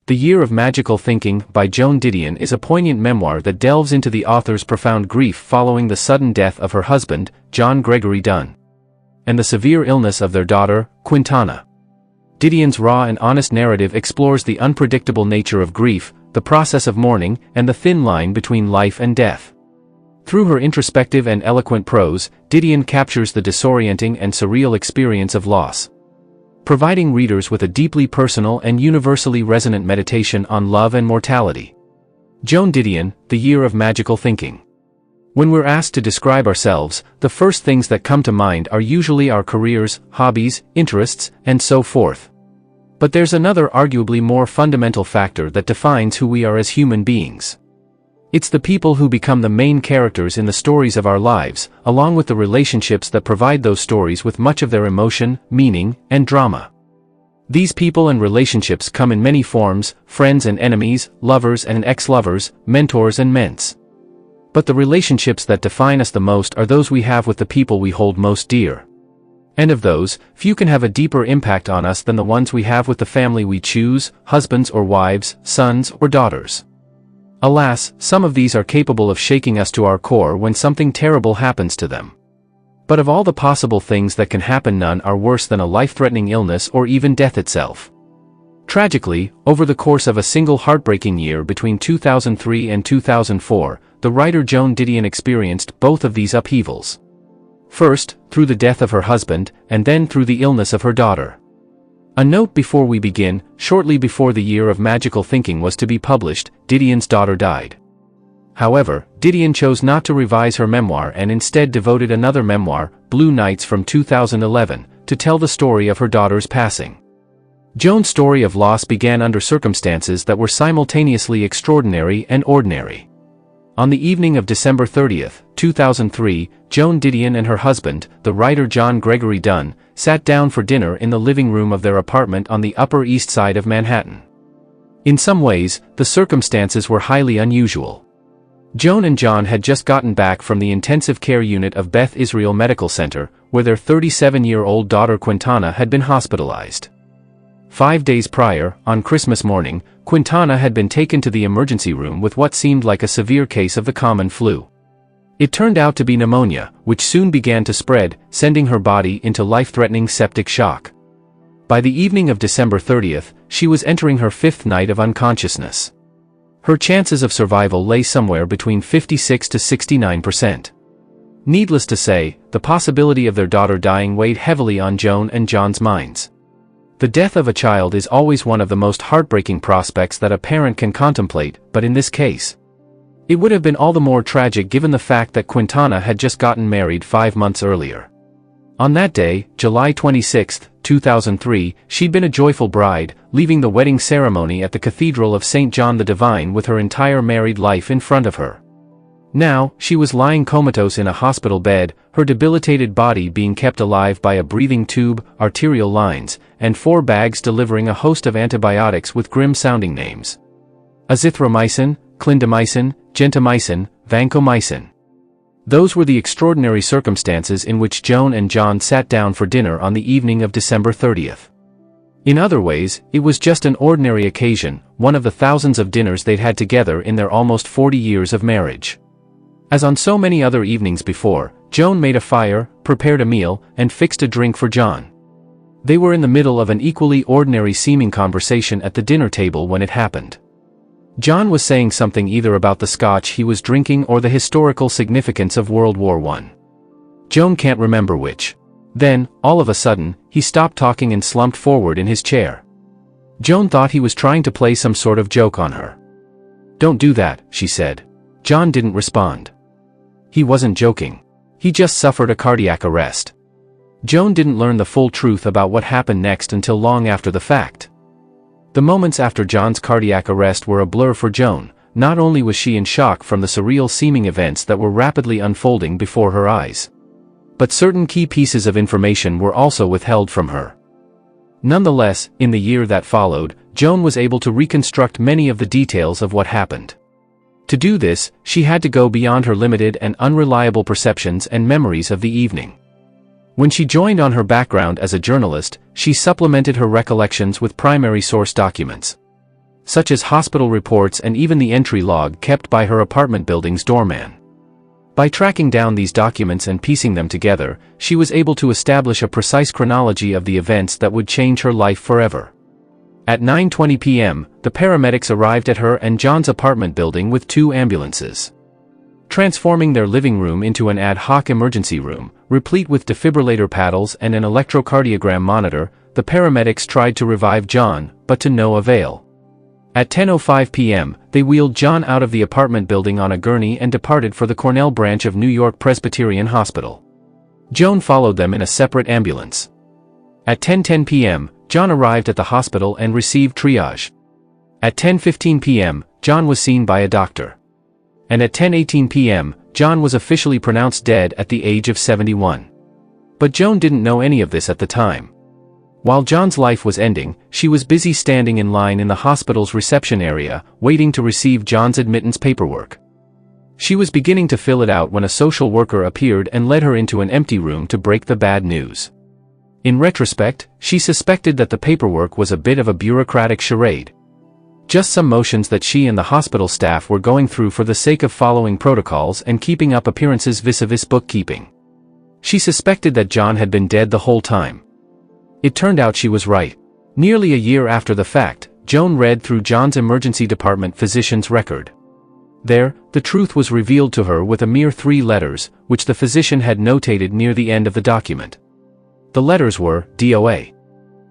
The Year of Magical Thinking by Joan Didion is a poignant memoir that delves into the author's profound grief following the sudden death of her husband, John Gregory Dunn, and the severe illness of their daughter, Quintana. Didion's raw and honest narrative explores the unpredictable nature of grief, the process of mourning, and the thin line between life and death. Through her introspective and eloquent prose, Didion captures the disorienting and surreal experience of loss, providing readers with a deeply personal and universally resonant meditation on love and mortality. Joan Didion, The Year of Magical Thinking. When we're asked to describe ourselves, the first things that come to mind are usually our careers, hobbies, interests, and so forth. But there's another arguably more fundamental factor that defines who we are as human beings. It's the people who become the main characters in the stories of our lives, along with the relationships that provide those stories with much of their emotion, meaning, and drama. These people and relationships come in many forms: friends and enemies, lovers and ex-lovers, mentors and ments. But the relationships that define us the most are those we have with the people we hold most dear. And of those, few can have a deeper impact on us than the ones we have with the family we choose, husbands or wives, sons or daughters. Alas, some of these are capable of shaking us to our core when something terrible happens to them. But of all the possible things that can happen, none are worse than a life-threatening illness or even death itself. Tragically, over the course of a single heartbreaking year between 2003 and 2004, the writer Joan Didion experienced both of these upheavals. First, through the death of her husband, and then through the illness of her daughter. A note before we begin: shortly before The Year of Magical Thinking was to be published, Didion's daughter died. However, Didion chose not to revise her memoir and instead devoted another memoir, Blue Nights from 2011, to tell the story of her daughter's passing. Joan's story of loss began under circumstances that were simultaneously extraordinary and ordinary. On the evening of December 30, 2003, Joan Didion and her husband, the writer John Gregory Dunn, sat down for dinner in the living room of their apartment on the Upper East Side of Manhattan. In some ways, the circumstances were highly unusual. Joan and John had just gotten back from the intensive care unit of Beth Israel Medical Center, where their 37-year-old daughter Quintana had been hospitalized. 5 days prior, on Christmas morning, Quintana had been taken to the emergency room with what seemed like a severe case of the common flu. It turned out to be pneumonia, which soon began to spread, sending her body into life-threatening septic shock. By the evening of December 30th, she was entering her 5th night of unconsciousness. Her chances of survival lay somewhere between 56 to 69%. Needless to say, the possibility of their daughter dying weighed heavily on Joan and John's minds. The death of a child is always one of the most heartbreaking prospects that a parent can contemplate, but in this case, it would have been all the more tragic given the fact that Quintana had just gotten married 5 months earlier. On that day, July 26, 2003, she'd been a joyful bride, leaving the wedding ceremony at the Cathedral of St. John the Divine with her entire married life in front of her. Now, she was lying comatose in a hospital bed, her debilitated body being kept alive by a breathing tube, arterial lines, and 4 bags delivering a host of antibiotics with grim-sounding names: azithromycin, clindamycin, gentamicin, vancomycin. Those were the extraordinary circumstances in which Joan and John sat down for dinner on the evening of December 30th. In other ways, it was just an ordinary occasion, one of the thousands of dinners they'd had together in their almost 40 years of marriage. As on so many other evenings before, Joan made a fire, prepared a meal, and fixed a drink for John. They were in the middle of an equally ordinary-seeming conversation at the dinner table when it happened. John was saying something either about the scotch he was drinking or the historical significance of World War I. Joan can't remember which. Then, all of a sudden, he stopped talking and slumped forward in his chair. Joan thought he was trying to play some sort of joke on her. "Don't do that," she said. John didn't respond. He wasn't joking. He just suffered a cardiac arrest. Joan didn't learn the full truth about what happened next until long after the fact. The moments after John's cardiac arrest were a blur for Joan. Not only was she in shock from the surreal-seeming events that were rapidly unfolding before her eyes, but certain key pieces of information were also withheld from her. Nonetheless, in the year that followed, Joan was able to reconstruct many of the details of what happened. To do this, she had to go beyond her limited and unreliable perceptions and memories of the evening. When she joined on her background as a journalist, she supplemented her recollections with primary source documents. such as hospital reports and even the entry log kept by her apartment building's doorman. By tracking down these documents and piecing them together, she was able to establish a precise chronology of the events that would change her life forever. At 9:20 p.m., the paramedics arrived at her and John's apartment building with 2 ambulances. Transforming their living room into an ad hoc emergency room, replete with defibrillator paddles and an electrocardiogram monitor, the paramedics tried to revive John, but to no avail. At 10:05 p.m., they wheeled John out of the apartment building on a gurney and departed for the Cornell branch of New York Presbyterian Hospital. Joan followed them in a separate ambulance. At 10:10 p.m., John arrived at the hospital and received triage. At 10:15 p.m., John was seen by a doctor. And at 10:18 p.m., John was officially pronounced dead at the age of 71. But Joan didn't know any of this at the time. While John's life was ending, she was busy standing in line in the hospital's reception area, waiting to receive John's admittance paperwork. She was beginning to fill it out when a social worker appeared and led her into an empty room to break the bad news. In retrospect, she suspected that the paperwork was a bit of a bureaucratic charade. Just some motions that she and the hospital staff were going through for the sake of following protocols and keeping up appearances vis-a-vis bookkeeping. She suspected that John had been dead the whole time. It turned out she was right. Nearly a year after the fact, Joan read through John's emergency department physician's record. There, the truth was revealed to her with a mere 3 letters, which the physician had notated near the end of the document. The letters were, DOA.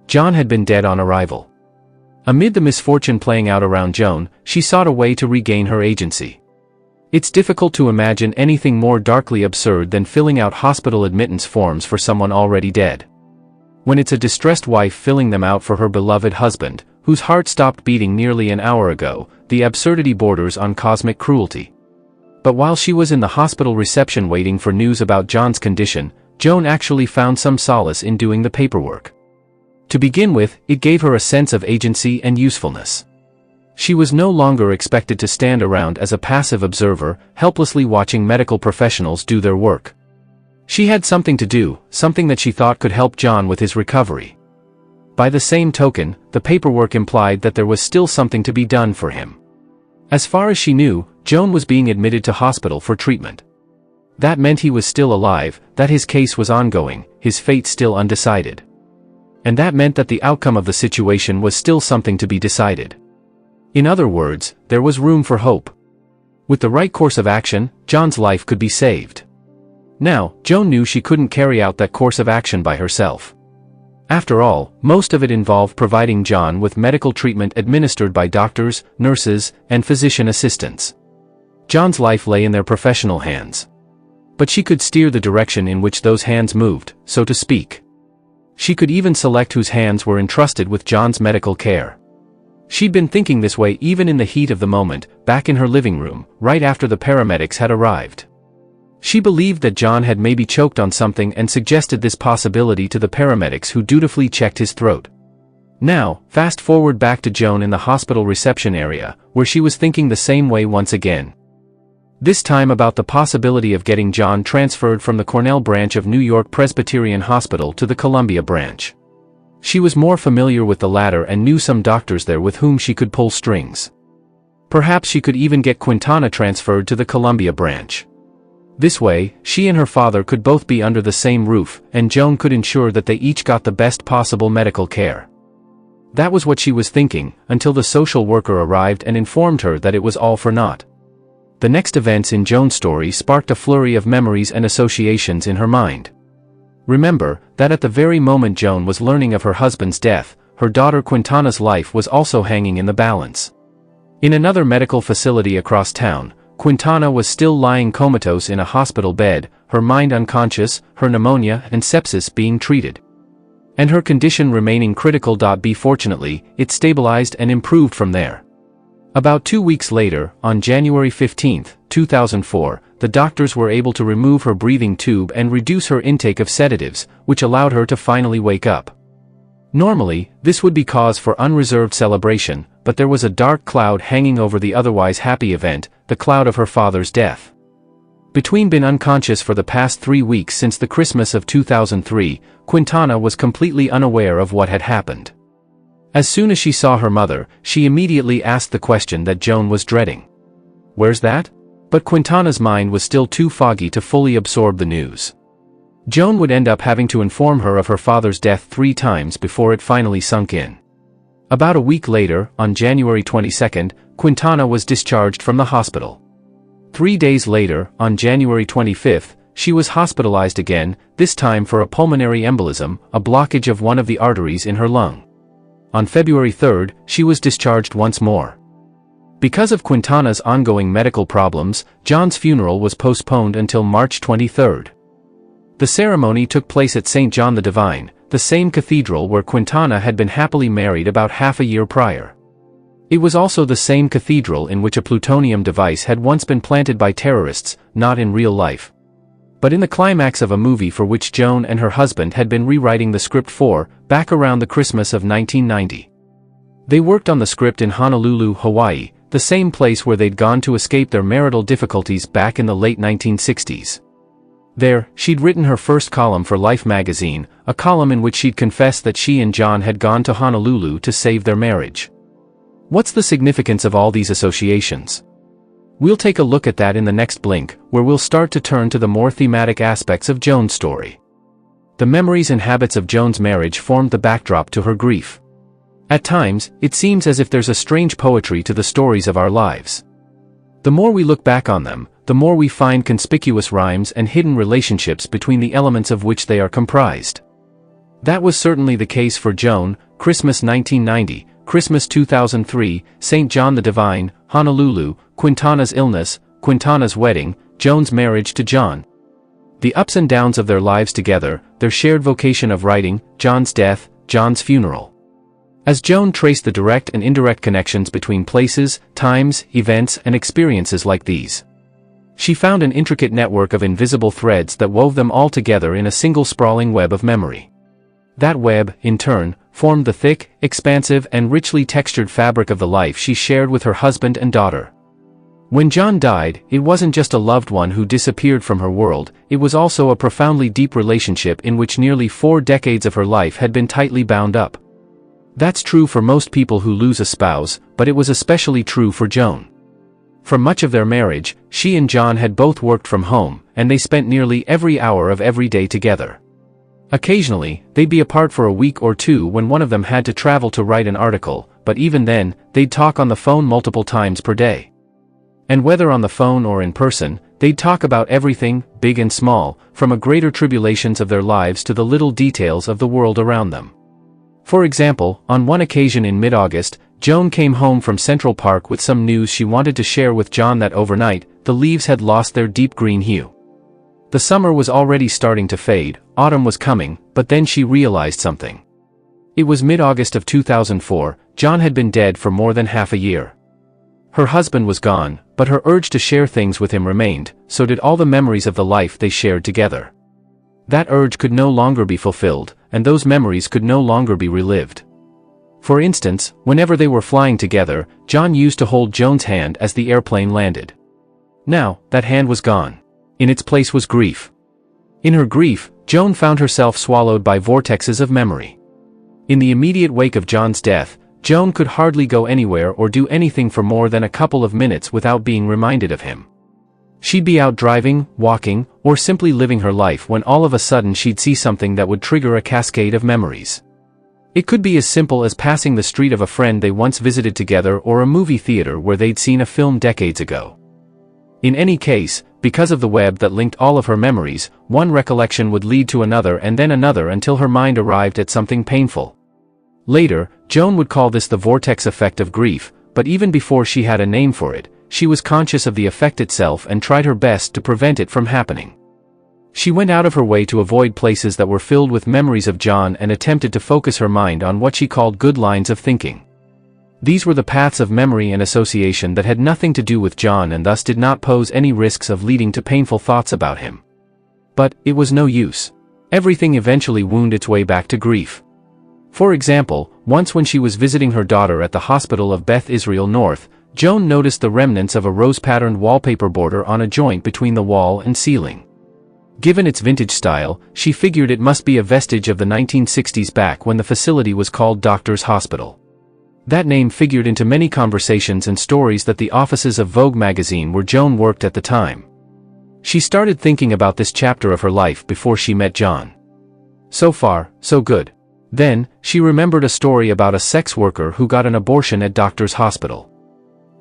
John had been dead on arrival. Amid the misfortune playing out around Joan, she sought a way to regain her agency. It's difficult to imagine anything more darkly absurd than filling out hospital admittance forms for someone already dead. When it's a distressed wife filling them out for her beloved husband, whose heart stopped beating nearly an hour ago, the absurdity borders on cosmic cruelty. But while she was in the hospital reception waiting for news about John's condition, Joan actually found some solace in doing the paperwork. To begin with, it gave her a sense of agency and usefulness. She was no longer expected to stand around as a passive observer, helplessly watching medical professionals do their work. She had something to do, something that she thought could help John with his recovery. By the same token, the paperwork implied that there was still something to be done for him. As far as she knew, Joan was being admitted to hospital for treatment. That meant he was still alive, that his case was ongoing, his fate still undecided. And that meant that the outcome of the situation was still something to be decided. In other words, there was room for hope. With the right course of action, John's life could be saved. Now, Joan knew she couldn't carry out that course of action by herself. After all, most of it involved providing John with medical treatment administered by doctors, nurses, and physician assistants. John's life lay in their professional hands. But she could steer the direction in which those hands moved, so to speak. She could even select whose hands were entrusted with John's medical care. She'd been thinking this way even in the heat of the moment, back in her living room, right after the paramedics had arrived. She believed that John had maybe choked on something and suggested this possibility to the paramedics who dutifully checked his throat. Now, fast forward back to Joan in the hospital reception area, where she was thinking the same way once again. This time about the possibility of getting John transferred from the Cornell branch of New York Presbyterian Hospital to the Columbia branch. She was more familiar with the latter and knew some doctors there with whom she could pull strings. Perhaps she could even get Quintana transferred to the Columbia branch. This way, she and her father could both be under the same roof, and Joan could ensure that they each got the best possible medical care. That was what she was thinking, until the social worker arrived and informed her that it was all for naught. The next events in Joan's story sparked a flurry of memories and associations in her mind. Remember that at the very moment Joan was learning of her husband's death, her daughter Quintana's life was also hanging in the balance. In another medical facility across town, Quintana was still lying comatose in a hospital bed, her mind unconscious, her pneumonia and sepsis being treated. And her condition remaining critical. Fortunately, it stabilized and improved from there. About 2 weeks later, on January 15, 2004, the doctors were able to remove her breathing tube and reduce her intake of sedatives, which allowed her to finally wake up. Normally, this would be cause for unreserved celebration, but there was a dark cloud hanging over the otherwise happy event, the cloud of her father's death. Between been unconscious for the past 3 weeks since the Christmas of 2003, Quintana was completely unaware of what had happened. As soon as she saw her mother, she immediately asked the question that Joan was dreading. "Where's that?" But Quintana's mind was still too foggy to fully absorb the news. Joan would end up having to inform her of her father's death 3 times before it finally sunk in. About a week later, on January 22nd, Quintana was discharged from the hospital. 3 days later, on January 25th, she was hospitalized again, this time for a pulmonary embolism, a blockage of one of the arteries in her lung. On February 3rd, she was discharged once more. Because of Quintana's ongoing medical problems, John's funeral was postponed until March 23rd. The ceremony took place at St. John the Divine, the same cathedral where Quintana had been happily married about half a year prior. It was also the same cathedral in which a plutonium device had once been planted by terrorists, not in real life, but in the climax of a movie for which Joan and her husband had been rewriting the script for, back around the Christmas of 1990. They worked on the script in Honolulu, Hawaii, the same place where they'd gone to escape their marital difficulties back in the late 1960s. There, she'd written her first column for Life magazine, a column in which she'd confessed that she and John had gone to Honolulu to save their marriage. What's the significance of all these associations? We'll take a look at that in the next blink, where we'll start to turn to the more thematic aspects of Joan's story. The memories and habits of Joan's marriage formed the backdrop to her grief. At times, it seems as if there's a strange poetry to the stories of our lives. The more we look back on them, the more we find conspicuous rhymes and hidden relationships between the elements of which they are comprised. That was certainly the case for Joan: Christmas 1990, Christmas 2003, St. John the Divine, Honolulu, Quintana's illness, Quintana's wedding, Joan's marriage to John. The ups and downs of their lives together, their shared vocation of writing, John's death, John's funeral. As Joan traced the direct and indirect connections between places, times, events, and experiences like these, she found an intricate network of invisible threads that wove them all together in a single sprawling web of memory. That web, in turn, formed the thick, expansive, and richly textured fabric of the life she shared with her husband and daughter. When John died, it wasn't just a loved one who disappeared from her world, it was also a profoundly deep relationship in which nearly 4 decades of her life had been tightly bound up. That's true for most people who lose a spouse, but it was especially true for Joan. For much of their marriage, she and John had both worked from home, and they spent nearly every hour of every day together. Occasionally, they'd be apart for a week or 2 when one of them had to travel to write an article, but even then, they'd talk on the phone multiple times per day. And whether on the phone or in person, they'd talk about everything, big and small, from the greater tribulations of their lives to the little details of the world around them. For example, on one occasion in mid-August, Joan came home from Central Park with some news she wanted to share with John: that overnight, the leaves had lost their deep green hue. The summer was already starting to fade, autumn was coming, but then she realized something. It was mid-August of 2004, John had been dead for more than half a year. Her husband was gone, but her urge to share things with him remained, so did all the memories of the life they shared together. That urge could no longer be fulfilled, and those memories could no longer be relived. For instance, whenever they were flying together, John used to hold Joan's hand as the airplane landed. Now, that hand was gone. In its place was grief. In her grief, Joan found herself swallowed by vortexes of memory. In the immediate wake of John's death, Joan could hardly go anywhere or do anything for more than a couple of minutes without being reminded of him. She'd be out driving, walking, or simply living her life when all of a sudden she'd see something that would trigger a cascade of memories. It could be as simple as passing the street of a friend they once visited together or a movie theater where they'd seen a film decades ago. In any case, because of the web that linked all of her memories, one recollection would lead to another and then another until her mind arrived at something painful. Later, Joan would call this the vortex effect of grief, but even before she had a name for it, she was conscious of the effect itself and tried her best to prevent it from happening. She went out of her way to avoid places that were filled with memories of John and attempted to focus her mind on what she called good lines of thinking. These were the paths of memory and association that had nothing to do with John and thus did not pose any risks of leading to painful thoughts about him. But it was no use. Everything eventually wound its way back to grief. For example, once when she was visiting her daughter at the hospital of Beth Israel North, Joan noticed the remnants of a rose-patterned wallpaper border on a joint between the wall and ceiling. Given its vintage style, she figured it must be a vestige of the 1960s back when the facility was called Doctor's Hospital. That name figured into many conversations and stories that the offices of Vogue magazine where Joan worked at the time. She started thinking about this chapter of her life before she met John. So far, so good. Then, she remembered a story about a sex worker who got an abortion at Doctor's Hospital.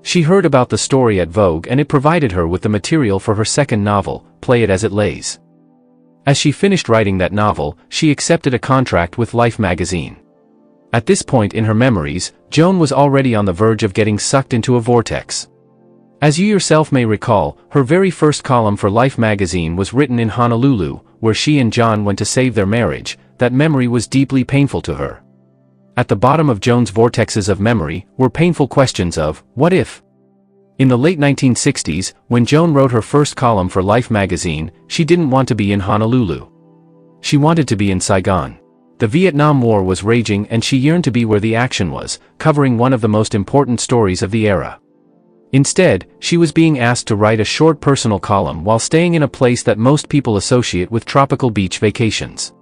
She heard about the story at Vogue and it provided her with the material for her second novel, Play It As It Lays. As she finished writing that novel, she accepted a contract with Life magazine. At this point in her memories, Joan was already on the verge of getting sucked into a vortex. As you yourself may recall, her very first column for Life magazine was written in Honolulu, where she and John went to save their marriage. That memory was deeply painful to her. At the bottom of Joan's vortexes of memory were painful questions of, what if? In the late 1960s, when Joan wrote her first column for Life magazine, she didn't want to be in Honolulu. She wanted to be in Saigon. The Vietnam War was raging and she yearned to be where the action was, covering one of the most important stories of the era. Instead, she was being asked to write a short personal column while staying in a place that most people associate with tropical beach vacations.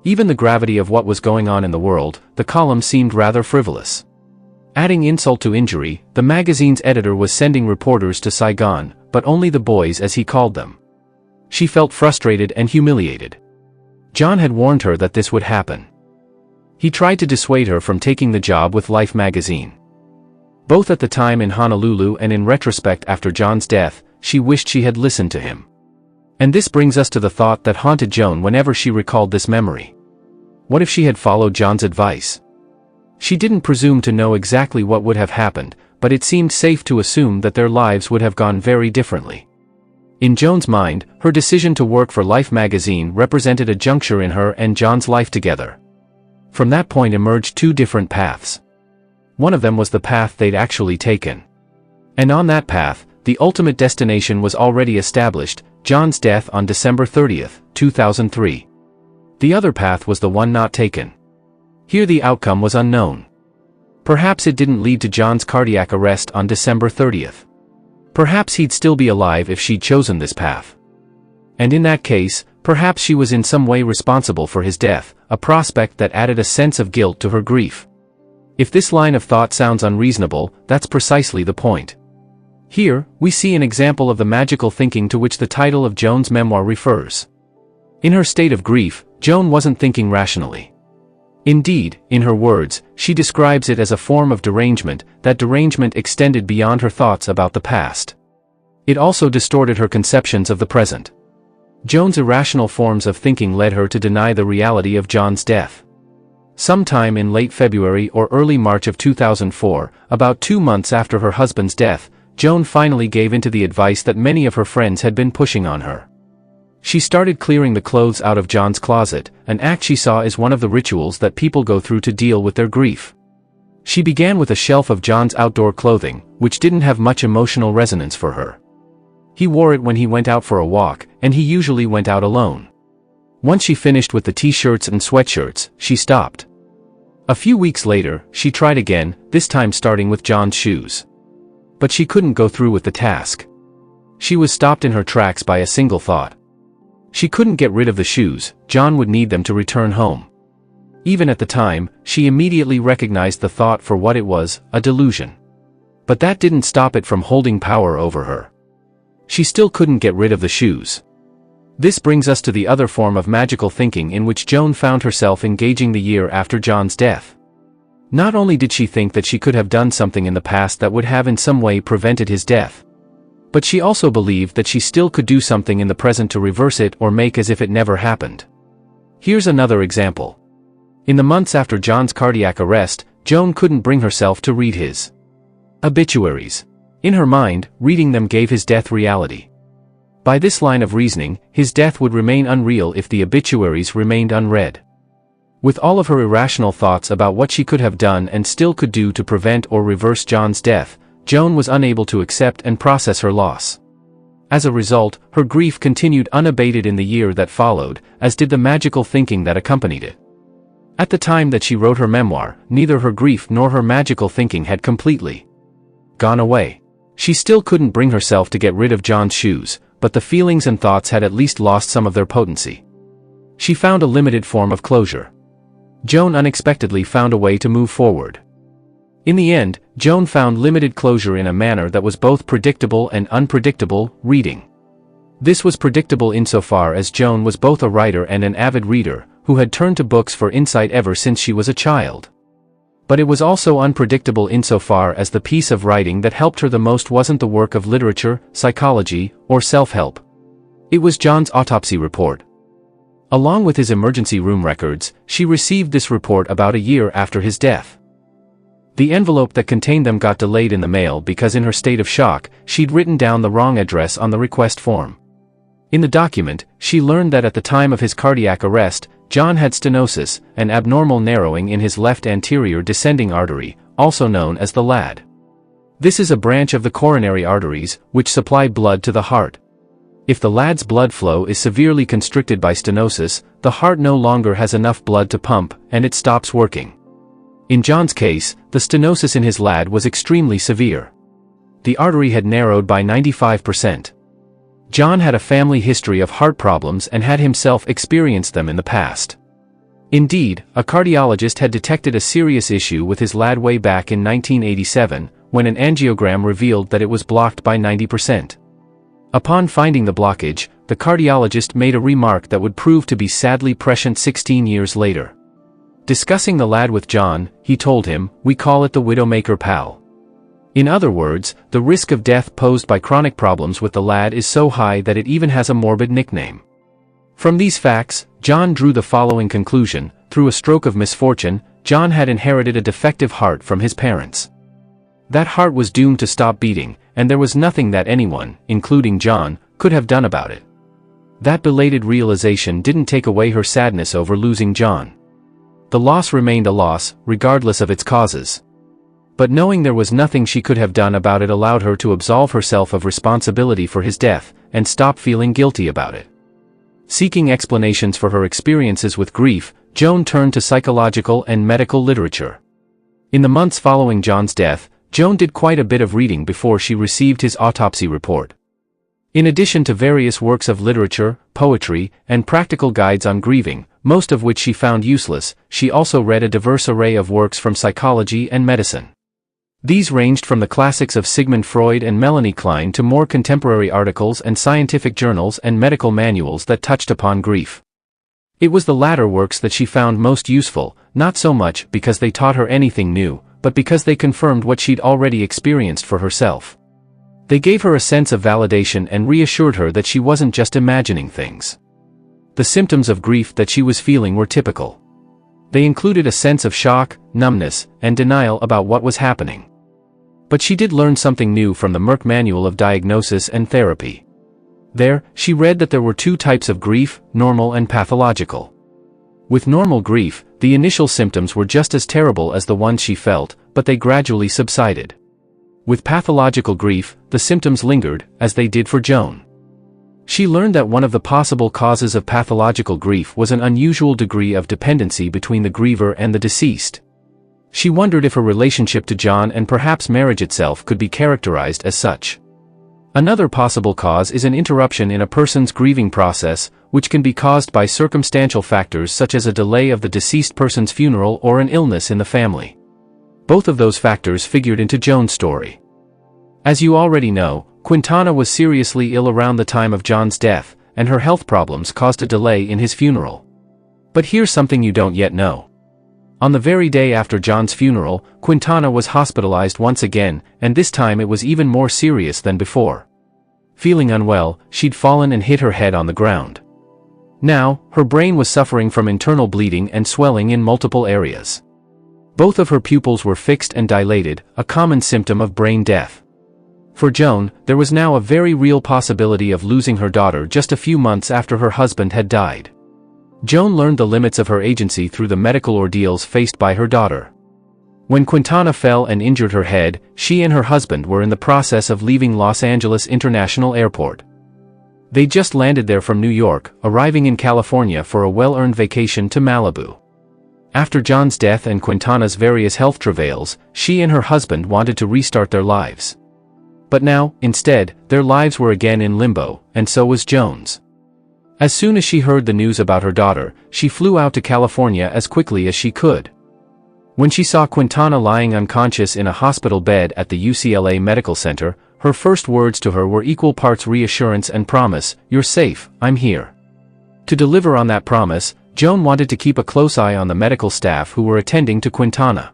Even the gravity of what was going on in the world, the column seemed rather frivolous. Adding insult to injury, the magazine's editor was sending reporters to Saigon, but only the boys as he called them. She felt frustrated and humiliated. John had warned her that this would happen. He tried to dissuade her from taking the job with Life magazine. Both at the time in Honolulu and in retrospect after John's death, she wished she had listened to him. And this brings us to the thought that haunted Joan whenever she recalled this memory. What if she had followed John's advice? She didn't presume to know exactly what would have happened, but it seemed safe to assume that their lives would have gone very differently. In Joan's mind, her decision to work for Life magazine represented a juncture in her and John's life together. From that point emerged two different paths. One of them was the path they'd actually taken. And on that path, the ultimate destination was already established, John's death on December 30th, 2003. The other path was the one not taken. Here the outcome was unknown. Perhaps it didn't lead to John's cardiac arrest on December 30th. Perhaps he'd still be alive if she'd chosen this path. And in that case, perhaps she was in some way responsible for his death, a prospect that added a sense of guilt to her grief. If this line of thought sounds unreasonable, that's precisely the point. Here, we see an example of the magical thinking to which the title of Joan's memoir refers. In her state of grief, Joan wasn't thinking rationally. Indeed, in her words, she describes it as a form of derangement. That derangement extended beyond her thoughts about the past. It also distorted her conceptions of the present. Joan's irrational forms of thinking led her to deny the reality of John's death. Sometime in late February or early March of 2004, about 2 months after her husband's death, Joan finally gave in to the advice that many of her friends had been pushing on her. She started clearing the clothes out of John's closet, an act she saw as one of the rituals that people go through to deal with their grief. She began with a shelf of John's outdoor clothing, which didn't have much emotional resonance for her. He wore it when he went out for a walk, and he usually went out alone. Once she finished with the t-shirts and sweatshirts, she stopped. A few weeks later, she tried again, this time starting with John's shoes. But she couldn't go through with the task. She was stopped in her tracks by a single thought. She couldn't get rid of the shoes, John would need them to return home. Even at the time, she immediately recognized the thought for what it was, a delusion. But that didn't stop it from holding power over her. She still couldn't get rid of the shoes. This brings us to the other form of magical thinking in which Joan found herself engaging the year after John's death. Not only did she think that she could have done something in the past that would have in some way prevented his death, but she also believed that she still could do something in the present to reverse it or make as if it never happened. Here's another example. In the months after John's cardiac arrest, Joan couldn't bring herself to read his obituaries. In her mind, reading them gave his death reality. By this line of reasoning, his death would remain unreal if the obituaries remained unread. With all of her irrational thoughts about what she could have done and still could do to prevent or reverse John's death, Joan was unable to accept and process her loss. As a result, her grief continued unabated in the year that followed, as did the magical thinking that accompanied it. At the time that she wrote her memoir, neither her grief nor her magical thinking had completely gone away. She still couldn't bring herself to get rid of John's shoes, but the feelings and thoughts had at least lost some of their potency. She found a limited form of closure. Joan unexpectedly found a way to move forward. In the end, Joan found limited closure in a manner that was both predictable and unpredictable: reading. This was predictable insofar as Joan was both a writer and an avid reader, who had turned to books for insight ever since she was a child. But it was also unpredictable insofar as the piece of writing that helped her the most wasn't the work of literature, psychology, or self-help. It was John's autopsy report. Along with his emergency room records, she received this report about a year after his death. The envelope that contained them got delayed in the mail because in her state of shock, she'd written down the wrong address on the request form. In the document, she learned that at the time of his cardiac arrest, John had stenosis, an abnormal narrowing in his left anterior descending artery, also known as the LAD. This is a branch of the coronary arteries, which supply blood to the heart. If the LAD's blood flow is severely constricted by stenosis, the heart no longer has enough blood to pump, and it stops working. In John's case, the stenosis in his LAD was extremely severe. The artery had narrowed by 95%. John had a family history of heart problems and had himself experienced them in the past. Indeed, a cardiologist had detected a serious issue with his LAD way back in 1987, when an angiogram revealed that it was blocked by 90%. Upon finding the blockage, the cardiologist made a remark that would prove to be sadly prescient 16 years later. Discussing the LAD with John, he told him, "We call it the widowmaker, pal." In other words, the risk of death posed by chronic problems with the LAD is so high that it even has a morbid nickname. From these facts, John drew the following conclusion: through a stroke of misfortune, John had inherited a defective heart from his parents. That heart was doomed to stop beating, and there was nothing that anyone, including John, could have done about it. That belated realization didn't take away her sadness over losing John. The loss remained a loss, regardless of its causes. But knowing there was nothing she could have done about it allowed her to absolve herself of responsibility for his death, and stop feeling guilty about it. Seeking explanations for her experiences with grief, Joan turned to psychological and medical literature. In the months following John's death, Joan did quite a bit of reading before she received his autopsy report. In addition to various works of literature, poetry, and practical guides on grieving, most of which she found useless, she also read a diverse array of works from psychology and medicine. These ranged from the classics of Sigmund Freud and Melanie Klein to more contemporary articles and scientific journals and medical manuals that touched upon grief. It was the latter works that she found most useful, not so much because they taught her anything new, but because they confirmed what she'd already experienced for herself. They gave her a sense of validation and reassured her that she wasn't just imagining things. The symptoms of grief that she was feeling were typical. They included a sense of shock, numbness, and denial about what was happening. But she did learn something new from the Merck Manual of Diagnosis and Therapy. There, she read that there were two types of grief, normal and pathological. With normal grief, the initial symptoms were just as terrible as the ones she felt, but they gradually subsided. With pathological grief, the symptoms lingered, as they did for Joan. She learned that one of the possible causes of pathological grief was an unusual degree of dependency between the griever and the deceased. She wondered if her relationship to John and perhaps marriage itself could be characterized as such. Another possible cause is an interruption in a person's grieving process, which can be caused by circumstantial factors such as a delay of the deceased person's funeral or an illness in the family. Both of those factors figured into Joan's story. As you already know, Quintana was seriously ill around the time of John's death, and her health problems caused a delay in his funeral. But here's something you don't yet know. On the very day after John's funeral, Quintana was hospitalized once again, and this time it was even more serious than before. Feeling unwell, she'd fallen and hit her head on the ground. Now, her brain was suffering from internal bleeding and swelling in multiple areas. Both of her pupils were fixed and dilated, a common symptom of brain death. For Joan, there was now a very real possibility of losing her daughter just a few months after her husband had died. Joan learned the limits of her agency through the medical ordeals faced by her daughter. When Quintana fell and injured her head, she and her husband were in the process of leaving Los Angeles International Airport. They just landed there from New York, arriving in California for a well-earned vacation to Malibu. After John's death and Quintana's various health travails, she and her husband wanted to restart their lives. But now, instead, their lives were again in limbo, and so was Joan's. As soon as she heard the news about her daughter, she flew out to California as quickly as she could. When she saw Quintana lying unconscious in a hospital bed at the UCLA Medical Center, her first words to her were equal parts reassurance and promise, "You're safe, I'm here." To deliver on that promise, Joan wanted to keep a close eye on the medical staff who were attending to Quintana.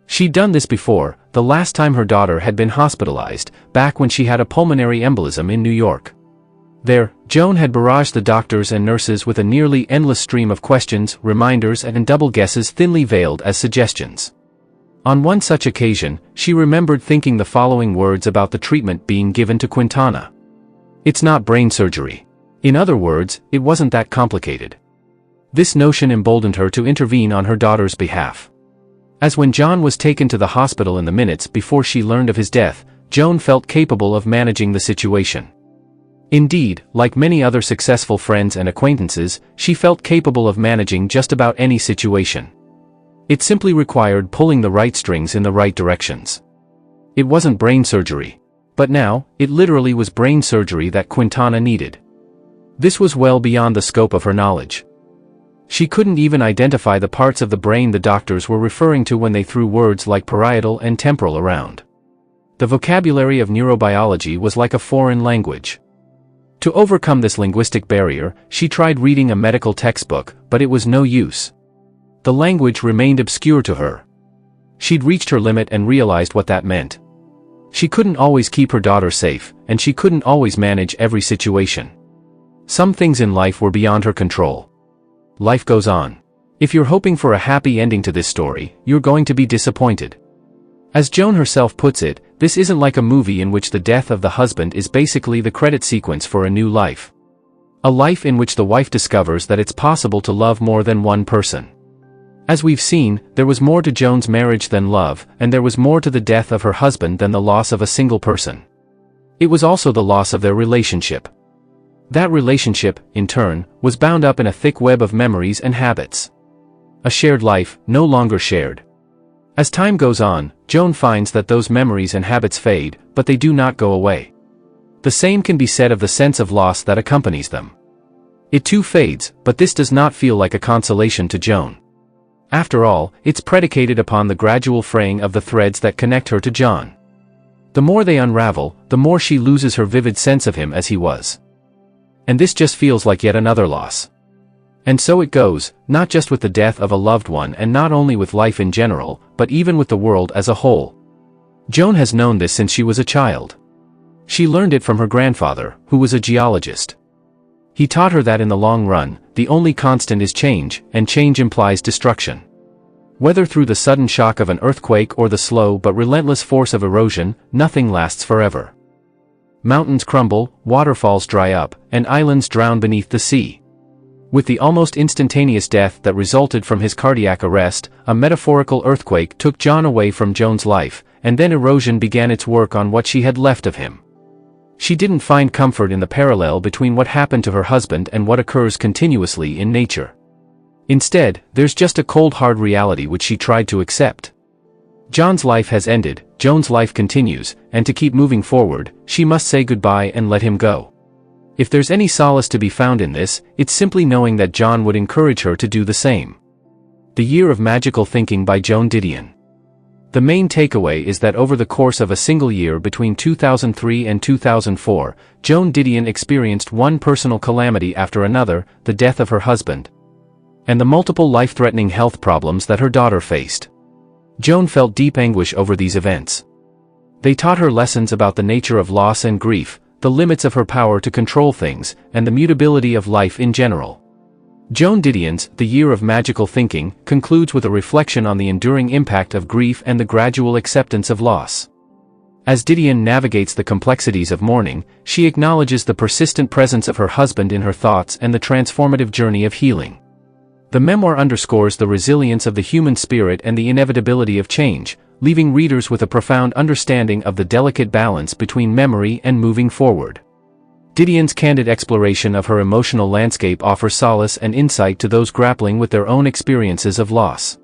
She'd done this before, the last time her daughter had been hospitalized, back when she had a pulmonary embolism in New York. There, Joan had barraged the doctors and nurses with a nearly endless stream of questions, reminders, and double guesses thinly veiled as suggestions. On one such occasion, she remembered thinking the following words about the treatment being given to Quintana. "It's not brain surgery." In other words, it wasn't that complicated. This notion emboldened her to intervene on her daughter's behalf. As when John was taken to the hospital in the minutes before she learned of his death, Joan felt capable of managing the situation. Indeed, like many other successful friends and acquaintances, she felt capable of managing just about any situation. It simply required pulling the right strings in the right directions. It wasn't brain surgery. But now, it literally was brain surgery that Quintana needed. This was well beyond the scope of her knowledge. She couldn't even identify the parts of the brain the doctors were referring to when they threw words like parietal and temporal around. The vocabulary of neurobiology was like a foreign language. To overcome this linguistic barrier, she tried reading a medical textbook, but it was no use. The language remained obscure to her. She'd reached her limit and realized what that meant. She couldn't always keep her daughter safe, and she couldn't always manage every situation. Some things in life were beyond her control. Life goes on. If you're hoping for a happy ending to this story, you're going to be disappointed. As Joan herself puts it, this isn't like a movie in which the death of the husband is basically the credit sequence for a new life. A life in which the wife discovers that it's possible to love more than one person. As we've seen, there was more to Joan's marriage than love, and there was more to the death of her husband than the loss of a single person. It was also the loss of their relationship. That relationship, in turn, was bound up in a thick web of memories and habits. A shared life, no longer shared. As time goes on, Joan finds that those memories and habits fade, but they do not go away. The same can be said of the sense of loss that accompanies them. It too fades, but this does not feel like a consolation to Joan. After all, it's predicated upon the gradual fraying of the threads that connect her to John. The more they unravel, the more she loses her vivid sense of him as he was. And this just feels like yet another loss. And so it goes, not just with the death of a loved one and not only with life in general, but even with the world as a whole. Joan has known this since she was a child. She learned it from her grandfather, who was a geologist. He taught her that in the long run, the only constant is change, and change implies destruction. Whether through the sudden shock of an earthquake or the slow but relentless force of erosion, nothing lasts forever. Mountains crumble, waterfalls dry up, and islands drown beneath the sea. With the almost instantaneous death that resulted from his cardiac arrest, a metaphorical earthquake took John away from Joan's life, and then erosion began its work on what she had left of him. She didn't find comfort in the parallel between what happened to her husband and what occurs continuously in nature. Instead, there's just a cold hard reality which she tried to accept. John's life has ended, Joan's life continues, and to keep moving forward, she must say goodbye and let him go. If there's any solace to be found in this, it's simply knowing that John would encourage her to do the same. The Year of Magical Thinking by Joan Didion. The main takeaway is that over the course of a single year between 2003 and 2004, Joan Didion experienced one personal calamity after another, the death of her husband, and the multiple life-threatening health problems that her daughter faced. Joan felt deep anguish over these events. They taught her lessons about the nature of loss and grief, the limits of her power to control things, and the mutability of life in general. Joan Didion's The Year of Magical Thinking concludes with a reflection on the enduring impact of grief and the gradual acceptance of loss. As Didion navigates the complexities of mourning, she acknowledges the persistent presence of her husband in her thoughts and the transformative journey of healing. The memoir underscores the resilience of the human spirit and the inevitability of change, leaving readers with a profound understanding of the delicate balance between memory and moving forward. Didion's candid exploration of her emotional landscape offers solace and insight to those grappling with their own experiences of loss.